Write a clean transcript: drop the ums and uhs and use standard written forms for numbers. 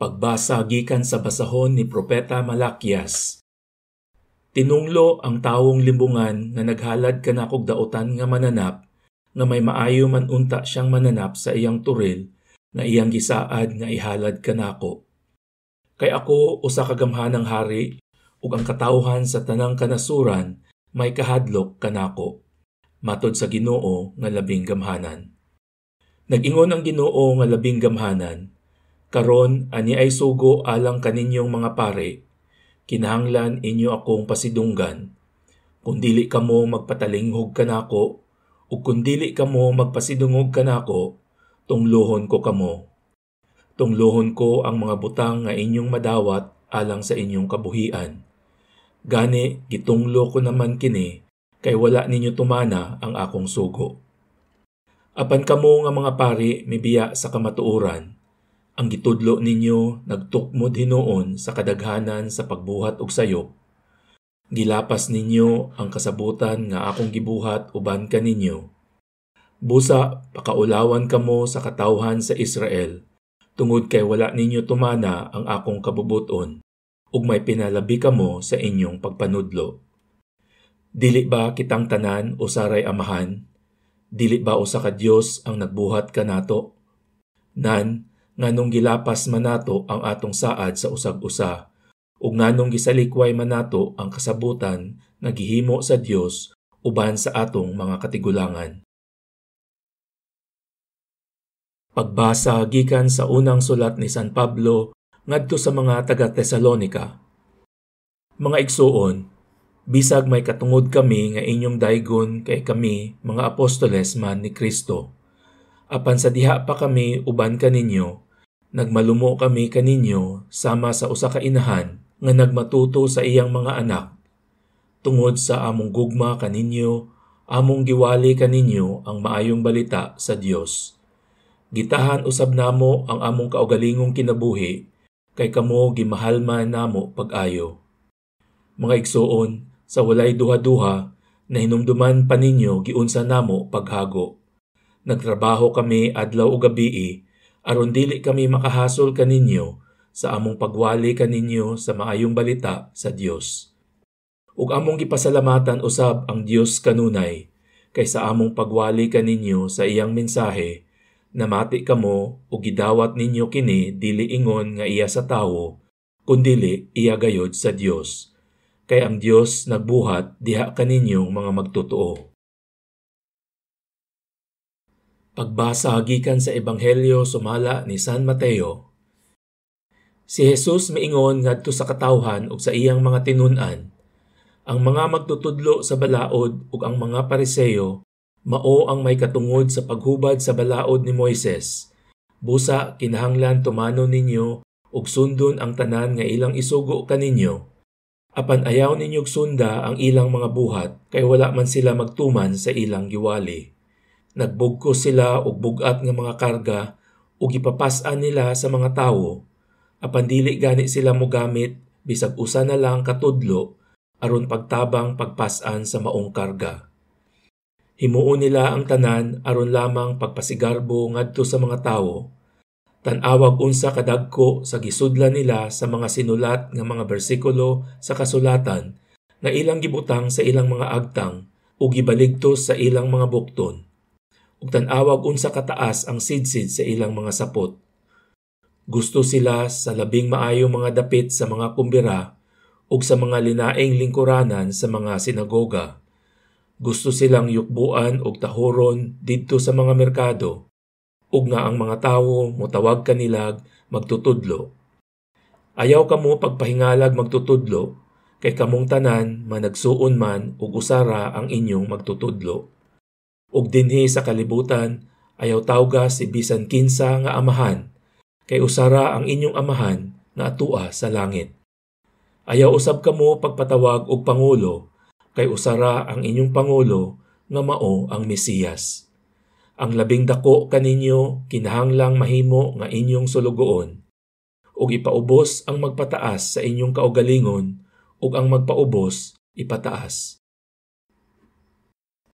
Pagbasa gikan sa basahon ni Propeta Malakias. Tinunglo ang tawong limbungan nga naghalad kanakog daotan nga mananap, nga may maayo man unta siyang mananap sa iyang turil, nga iyang gisaad nga ihalad kanako. Kay ako usa ka gamhanang hari, ug ang katawhan sa tanang kanasuran may kahadlok kanako. Matod sa Ginoo nga labing gamhanan. Nag-ingon ang Ginoo nga labing gamhanan, karon ani ay sugo alang kaninyong mga pare, kinahanglan inyo akong pasidunggan. Kung dili kamo magpatalinghog kanako, ug kung dili kamo magpasidungog kanako, tunglohon ko kamo. Tunglohon ko ang mga butang nga inyong madawat alang sa inyong kabuhian. Gani gitunglo ko naman kini, kay wala ninyo tumana ang akong sugo. Apan kamo nga mga pari mibiya sa kamatuoran, ang gitudlo ninyo nagtukmod hinuon sa kadaghanan sa pagbuhat og sayop. Gilapas ninyo ang kasabutan nga akong gibuhat uban kaninyo. Busa pakaulawan kamo sa katawhan sa Israel, tungod kay wala ninyo tumana ang akong kabubuton, ug may pinalabi kamo sa inyong pagpanudlo. Dili ba kitang tanan o saray amahan? Dili ba usa ka Dios ang nagbuhat kanato? Nan, nganong gilapas man nato ang atong saad sa usag-usa, ug nganong gisalikway man nato ang kasabutan nga gihimo sa Dios uban sa atong mga katigulangan. Pagbasa gikan sa unang sulat ni San Pablo ngadto sa mga taga-Tesalonica. Mga igsuon, bisag may katungod kami nga inyong daygon kay kami mga apostoles man ni Kristo. Apan sa diha pa kami uban kaninyo, nagmalumo kami kaninyo sama sa usa ka inahan nga nagmatuto sa iyang mga anak. Tungod sa among gugma kaninyo, among giwali kaninyo ang maayong balita sa Dios. Gitahan usab namo ang among kaugalingong kinabuhi, kay kamo gimahalman namo pag-ayo. Mga igsuon, sa walay duha-duha, na hinumduman pa ninyo giunsa namo paghago. Nagtrabaho kami adlaw ug gabii, aron dili kami makahasol kaninyo sa among pagwali kaninyo sa maayong balita sa Dios. Ug among gipasalamatan usab ang Dios kanunay, kay sa among pagwali kaninyo sa iyang mensahe, namati kamo ug gidawat ninyo kini dili ingon nga iya sa tawo, kundili iya gayod sa Dios. Kay ang Dios nagbuhat diha kaninyong mga magtotoo. Pagbasa gikan sa Ebanghelyo sumala ni San Mateo. Si Jesus miingon ngadto sa katawhan ug sa iyang mga tinun-an. Ang mga magtutudlo sa balaod ug ang mga Pariseo mao ang may katungod sa paghubad sa balaod ni Moises. Busa kinahanglan tumano ninyo ug sundon ang tanan nga ilang isugo kaninyo. Apan ayaw ninyog sunda ang ilang mga buhat, kay wala man sila magtuman sa ilang giwali. Nagbugkos sila og bugat nga mga karga ug ipapas-an nila sa mga tawo, apan dili gani sila mogamit bisag usa na lang katudlo aron pagtabang pagpas-an sa maong karga. Himuon nila ang tanan aron lamang pagpasigarbo ngadto sa mga tawo. Tan-awag unsa kadagko sa gisudlan nila sa mga sinulat nga mga bersikulo sa kasulatan nga ilang gibutang sa ilang mga agtang ug gibaligtos sa ilang mga bukton. Ug tan-awag unsa kataas ang sidsid sa ilang mga sapot. Gusto sila sa labing maayong mga dapit sa mga kumbira ug sa mga linaing lingkuranan sa mga sinagoga. Gusto silang yukbuan og tahoron didto sa mga merkado, ug nga ang mga tawo motawag kanilag magtutudlo. Ayaw kamo pagpahingalag magtutudlo, kay kamong tanan managsuon man ug usara ang inyong magtutudlo. Ug dinhi sa kalibutan, ayaw tawga si bisan kinsa nga amahan, kay usara ang inyong amahan nga atua sa langit. Ayaw usab kamo pagpatawag og pangulo, kay usara ang inyong pangulo nga mao ang Mesiyas. Ang labing dako kaninyo kinahanglang mahimo nga inyong sulugoon, ug ipaubos ang magpataas sa inyong kaugalingon, ug ang magpaubos ipataas.